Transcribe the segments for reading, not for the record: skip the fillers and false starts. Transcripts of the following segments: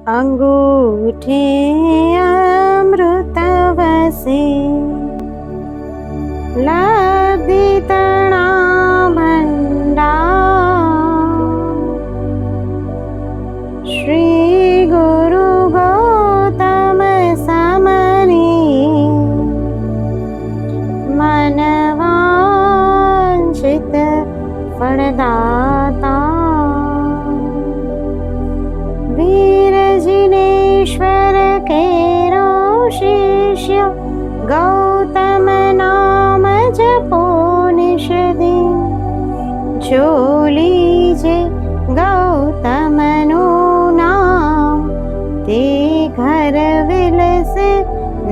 अंगूठे अमृतवसे लब्धितणा भंडार श्री गुरु गौतम समनी मनवांछित फलदाता वीर जिनेश्वर केरो शिष्य गौतम नाम जपो निषदि जो लीजे गौतम नु नाम ते घर विलसे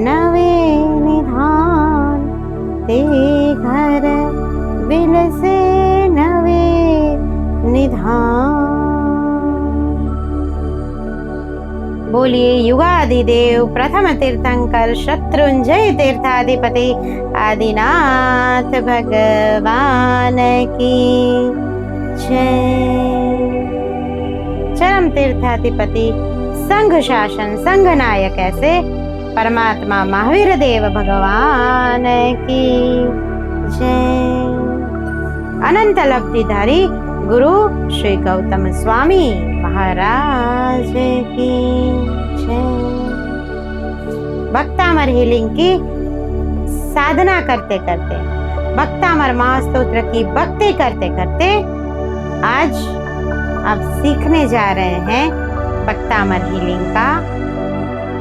नवे निधान ते घर विलसे नवे निधान। बोलिए युगादिदेव प्रथम तीर्थंकर शत्रुंजय तीर्थाधिपति आदिनाथ भगवान की जय। चरम तीर्थाधिपति संघ शासन संघ नायक ऐसे परमात्मा महावीर देव भगवान की जय। अनंत लब्धिधारी गुरु श्री गौतम स्वामी महाराज की जय। भक्तामर हीलिंग की साधना करते करते, भक्तामर महास्तोत्र की भक्ति करते करते आज आप सीखने जा रहे हैं भक्तामर हीलिंग का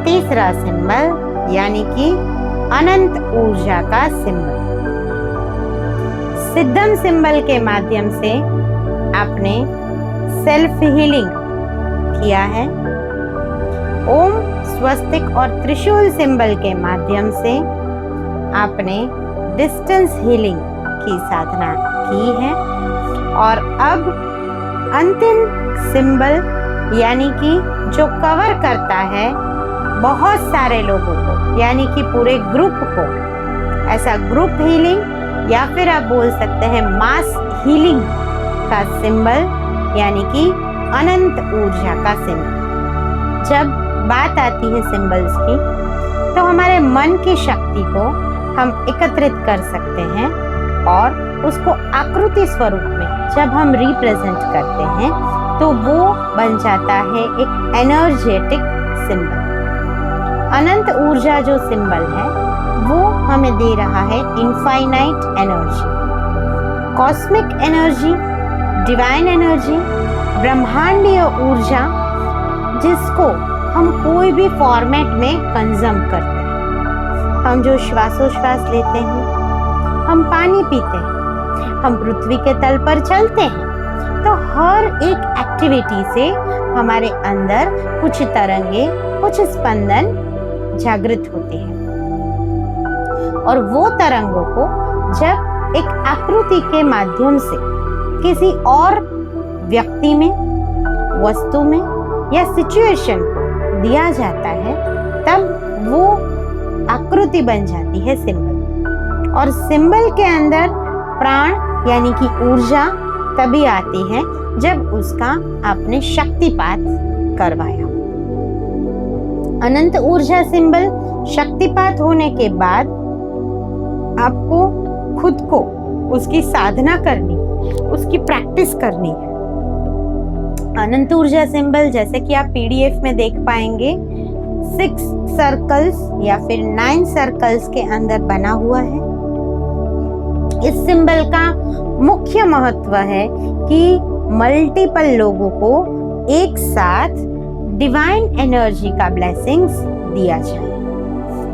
तीसरा सिंबल यानी कि अनंत ऊर्जा का सिंबल। सिद्धम सिंबल के माध्यम से आपने सेल्फ हीलिंग किया है। ओम स्वस्तिक और त्रिशूल सिंबल के माध्यम से आपने डिस्टेंस हीलिंग की साधना की है और अब अंतिम सिंबल यानी कि जो कवर करता है बहुत सारे लोगों को यानी कि पूरे ग्रुप को, ऐसा ग्रुप हीलिंग या फिर आप बोल सकते हैं मास हीलिंग का सिंबल यानी कि अनंत ऊर्जा का सिंबल। जब बात आती है सिंबल्स की तो हमारे मन की शक्ति को हम एकत्रित कर सकते हैं और उसको आकृति स्वरूप में जब हम रिप्रेजेंट करते हैं तो वो बन जाता है एक एनर्जेटिक सिंबल। अनंत ऊर्जा जो सिंबल है वो हमें दे रहा है infinite energy, cosmic energy, divine energy, ब्रह्मांडीय ऊर्जा जिसको हम कोई भी फॉर्मेट में कंज्यूम करते हैं। हम जो श्वासोश्वास लेते हैं, हम पानी पीते हैं, हम पृथ्वी के तल पर चलते हैं, तो हर एक एक्टिविटी से हमारे अंदर कुछ तरंगे, कुछ स्पंदन जागृत होते हैं और वो तरंगों को जब एक आकृति के माध्यम से किसी और व्यक्ति में, वस्तु में या सिचुएशन को दिया जाता है तब वो आकृति बन जाती है सिंबल। और सिंबल के अंदर प्राण यानी कि ऊर्जा तभी आती है जब उसका आपने शक्तिपात करवाया। अनंत ऊर्जा सिंबल शक्तिपात होने के बाद आपको खुद को उसकी साधना करनी, उसकी प्रैक्टिस करनी है। अनंत ऊर्जा सिंबल जैसे कि आप पीडीएफ में देख पाएंगे 6 सर्कल्स या फिर 9 सर्कल्स के अंदर बना हुआ है। इस सिंबल का मुख्य महत्व है कि मल्टीपल लोगों को एक साथ डिवाइन एनर्जी का ब्लेसिंग्स दिया जाए।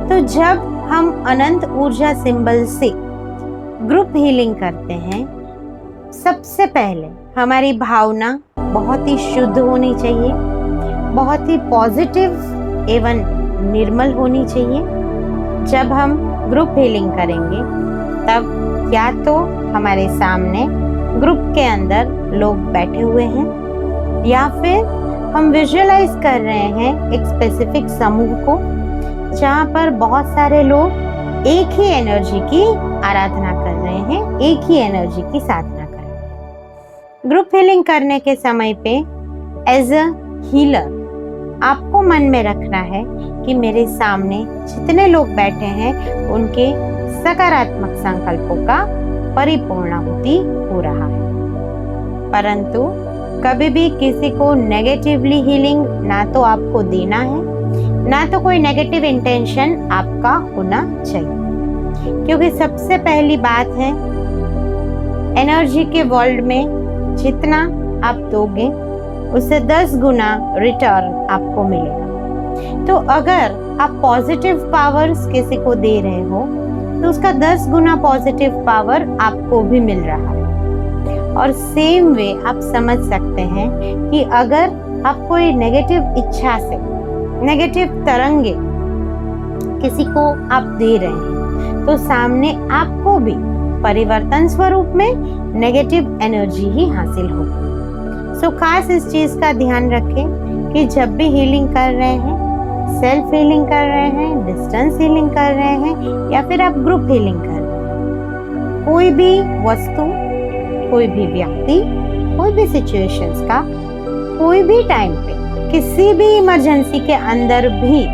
तो जब हम अनंत ऊर्जा सिंबल से ग्रुप हीलिंग करते हैं, सबसे पहले हमारी भावना बहुत ही शुद्ध होनी चाहिए, बहुत ही पॉजिटिव एवं निर्मल होनी चाहिए। जब हम ग्रुप हीलिंग करेंगे तब या तो हमारे सामने ग्रुप के अंदर लोग बैठे हुए हैं या फिर हम विजुअलाइज कर रहे हैं एक स्पेसिफिक समूह को जहाँ पर बहुत सारे लोग एक ही एनर्जी की आराधना कर रहे हैं, एक ही एनर्जी की साधना कर रहे हैं। ग्रुप हीलिंग करने के समय पे एज अ हीलर आपको मन में रखना है कि मेरे सामने जितने लोग बैठे हैं उनके सकारात्मक संकल्पों का परिपूर्णाहुति हो रहा है। परंतु कभी भी किसी को नेगेटिवली हीलिंग ना तो आपको देना है, ना तो कोई नेगेटिव इंटेंशन आपका होना चाहिए। क्योंकि सबसे पहली बात है, एनर्जी के वर्ल्ड में जितना आप दोगे उससे 10 गुना रिटर्न आपको मिलेगा। तो अगर आप पॉजिटिव पावर्स किसी को दे रहे हो तो उसका 10 गुना पॉजिटिव पावर आपको भी मिल रहा है। और सेम वे आप समझ सकते हैं कि अगर आप कोई नेगेटिव इच्छा से, नेगेटिव तरंगे किसी को आप दे रहे हैं तो सामने आपको भी परिवर्तन स्वरूप में नेगेटिव एनर्जी ही हासिल होगी। सो खास इस चीज का ध्यान रखें कि जब भी हीलिंग कर रहे हैं, सेल्फ हीलिंग कर रहे हैं, डिस्टेंस हीलिंग कर रहे हैं या फिर आप ग्रुप हीलिंग कर रहे हैं, कोई भी वस्तु, कोई भी व्यक्ति, कोई भी सिचुएशंस का कोई भी टाइम पे किसी भी इमरजेंसी के अंदर भी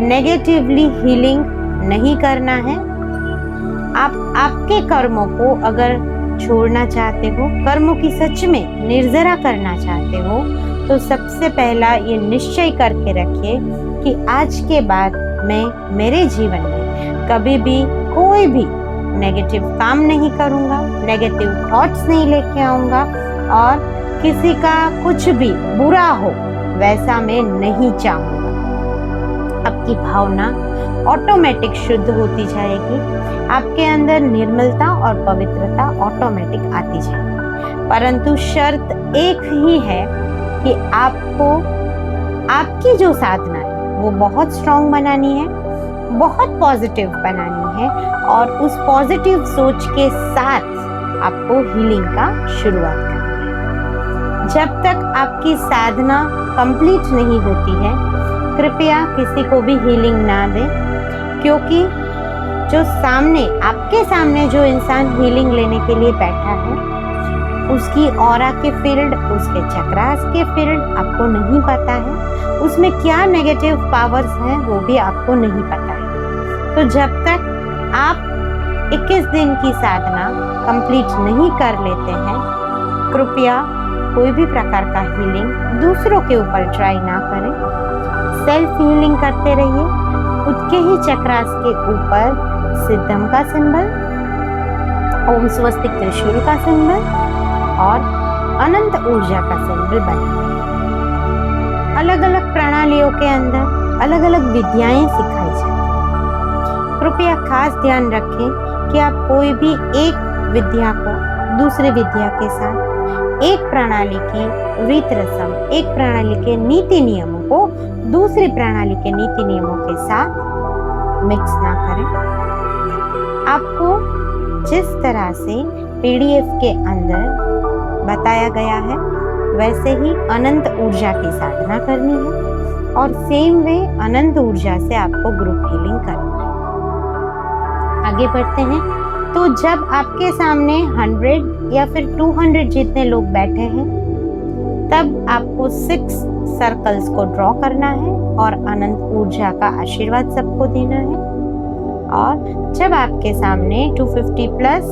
नेगेटिवली हीलिंग नहीं करना है। आप आपके कर्मों को अगर छोड़ना चाहते हो, कर्मों की सच में निर्जरा करना चाहते हो, तो सबसे पहला ये निश्चय करके रखिए कि आज के बाद मैं मेरे जीवन में कभी भी कोई भी नेगेटिव काम नहीं करूँगा, नेगेटिव थॉट्स नहीं लेके आऊँगा और किसी का कुछ भी बुरा हो वैसा मैं नहीं चाहूँगा। आपकी भावना ऑटोमेटिक शुद्ध होती जाएगी, आपके अंदर निर्मलता और पवित्रता ऑटोमेटिक आती जाएगी। परंतु शर्त एक ही है कि आपको आपकी जो साधना है वो बहुत स्ट्रांग बनानी है, बहुत पॉजिटिव बनानी है और उस पॉजिटिव सोच के साथ आपको हीलिंग का शुरुआत करनी है। जब तक आपकी साधना कंप्लीट नहीं होती है, कृपया किसी को भी हीलिंग ना दें, क्योंकि जो सामने, आपके सामने जो इंसान हीलिंग लेने के लिए बैठा है, उसकी ऑरा के फील्ड, उसके चक्रास के फील्ड आपको नहीं पता है, उसमें क्या नेगेटिव पावर्स हैं वो भी आपको नहीं पता है। तो जब तक आप 21 दिन की साधना कंप्लीट नहीं कर लेते हैं, कृपया कोई भी प्रकार का हीलिंग दूसरों के ऊपर ट्राई ना करें। सेल्फ हीलिंग करते रहिए। खुद के ही चक्रास के ऊपर सिद्धम का सिंबल, ओम स्वस्तिक त्रिशूल का सिंबल और अनंत ऊर्जा का सिंबल बनाइए। अलग अलग प्रणालियों के अंदर अलग अलग विद्याएं सिखाई जाती हैं। कृपया खास ध्यान रखें कि आप कोई भी एक विद्या को दूसरी विद्या के साथ, एक प्रणाली की रीत रस्म, एक प्रणाली के नीति नियमों को दूसरी प्रणाली के नीति नियमों के साथ मिक्स ना करें। आपको जिस तरह से पीडीएफ के अंदर बताया गया है वैसे ही अनंत ऊर्जा की साधना करनी है और सेम वे अनंत ऊर्जा से आपको ग्रुप हीलिंग करना है। आगे बढ़ते हैं। तो जब आपके सामने 100 या फिर 200 जितने लोग बैठे हैं, तब आपको 6 सर्कल्स को ड्रॉ करना है और अनंत ऊर्जा का आशीर्वाद सबको देना है। और जब आपके सामने 250 प्लस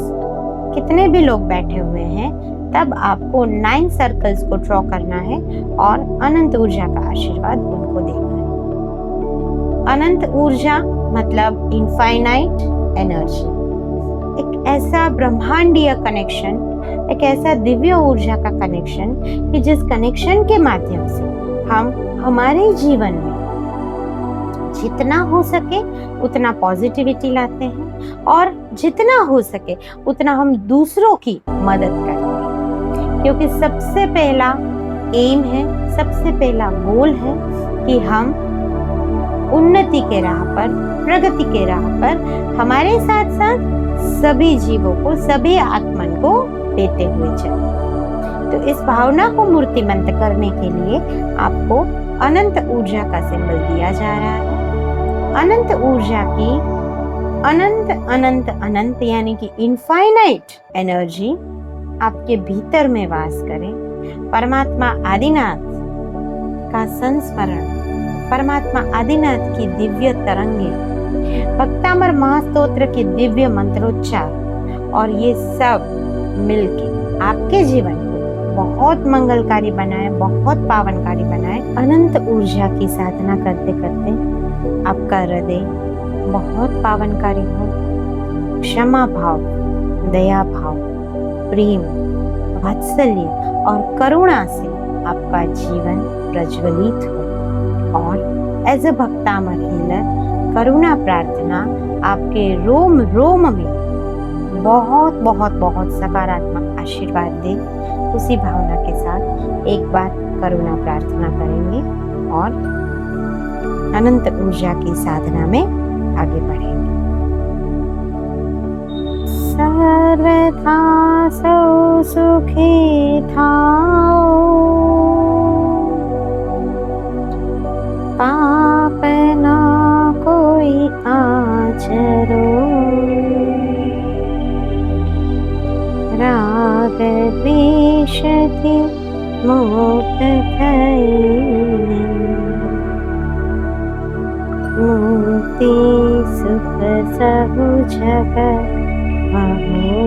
कितने भी लोग बैठे हुए हैं, तब आपको 9 सर्कल्स को ड्रॉ करना है और अनंत ऊर्जा का आशीर्वाद उनको देना है। अनंत ऊर्जा मतलब इनफाइनाइट एनर्जी, एक ऐसा ब्रह्मांडीय कनेक्शन, एक ऐसा दिव्य ऊर्जा का कनेक्शन कि जिस कनेक्शन के माध्यम से हम हमारे जीवन में जितना हो सके उतना पॉजिटिविटी लाते हैं और जितना हो सके उतना हम दूसरों की मदद करते हैं। क्योंकि सबसे पहला एम है, सबसे पहला गोल है कि हम उन्नति के राह पर, प्रगति के राह पर हमारे साथ साथ सभी जीवों को, सभी आत्मन को देते हुए चले। तो इस भावना को मूर्तिमंत करने के लिए आपको अनंत ऊर्जा का सिंबल दिया जा रहा है। अनंत ऊर्जा की अनंत अनंत अनंत यानी कि इनफाइनाइट एनर्जी आपके भीतर में वास करे। परमात्मा आदिनाथ का संस्मरण, परमात्मा आदिनाथ की दिव्य तरंगे, भक्तामर महास्तोत्र के दिव्य मंत्रोच्चार और ये सब मिलके आपके जीवन को बहुत मंगलकारी बनाए, बहुत पावनकारी बनाए। अनंत ऊर्जा की साधना करते करते आपका हृदय बहुत पावनकारी हो। क्षमा भाव, दया भाव, प्रेम, वात्सल्य और करुणा से आपका जीवन प्रज्वलित हो। और एज अ भक्तामर हीलर करुणा प्रार्थना आपके रोम रोम में बहुत बहुत बहुत सकारात्मक आशीर्वाद दे। उसी भावना के साथ एक बार करुणा प्रार्थना करेंगे और अनंत ऊर्जा की साधना में आगे बढ़ेंगे। सर्वथा सौ सुखी थाओ, पाप ना कोई आचरो, राग द्वेषથી मुक्त થઈને मुक्ति सुख सहु जगत वहो,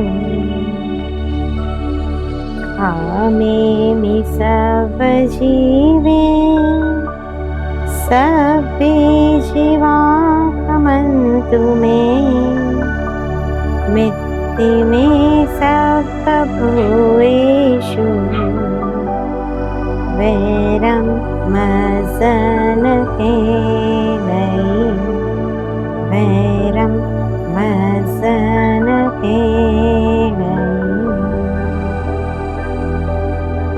कामे में सब जीवे सभे जीवा कमन्तु में, मित्ति में सब भूयेषु, वैरम मजन के नहीं, वैरम मजन के नहीं।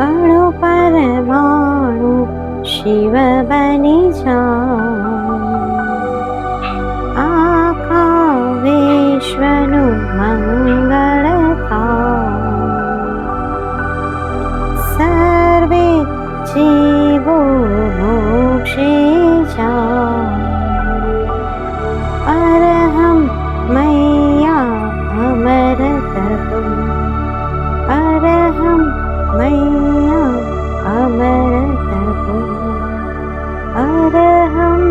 अणु परमाणु शिव बनि जाओ, आखा विश्वनु मंगल थाओ, सर्वे जीवो मोक्षे जाओ, अरहं मैया अमरत हो, अरहं मैया अमरत हो, अरहं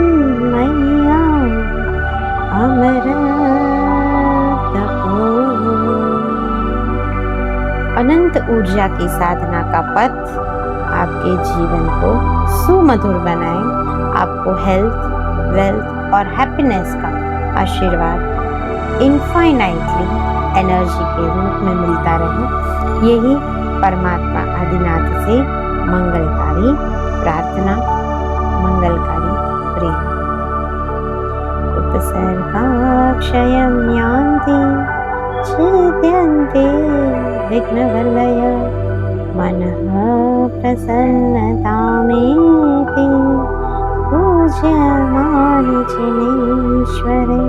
मैया अमरत हो। अनंत ऊर्जा की साधना का पथ आपके जीवन को सुमधुर बनाए, आपको हेल्थ, वेल्थ और हैप्पीनेस का आशीर्वाद इनफाइनाइटली एनर्जी के रूप में मिलता रहे। यही परमात्मा आदिनाथ से मंगलकारी प्रार्थना, मंगलकारी प्रेम। उपसर्गाक्षयं यान्ति छिद्यन्ते विघ्नवलय, मनः प्रसन्नतामेति पूज्यमाने जिनेश्वरे,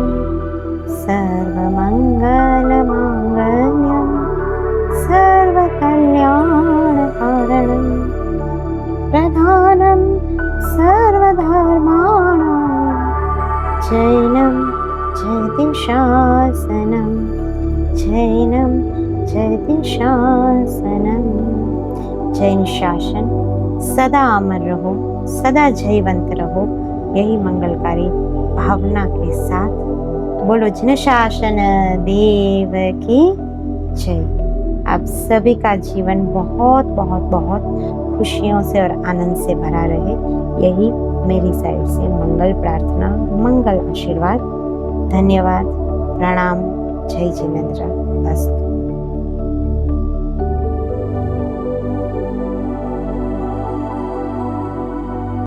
सर्वमङ्गलमाङ्गल्यं सर्वकल्याणकारणं, प्रधानं सर्वधर्माणां, जैनं जयतिशासनं, जैनं जयतिशासनं। जैन शासन सदा अमर रहो, सदा जयवंत रहो। यही मंगलकारी भावना के साथ बोलो जिन शासन देव की जय। आप सभी का जीवन बहुत बहुत बहुत खुशियों से और आनंद से भरा रहे। यही मेरी साइड से मंगल प्रार्थना, मंगल आशीर्वाद। धन्यवाद, प्रणाम, जय जिनेंद्र, अस्तु।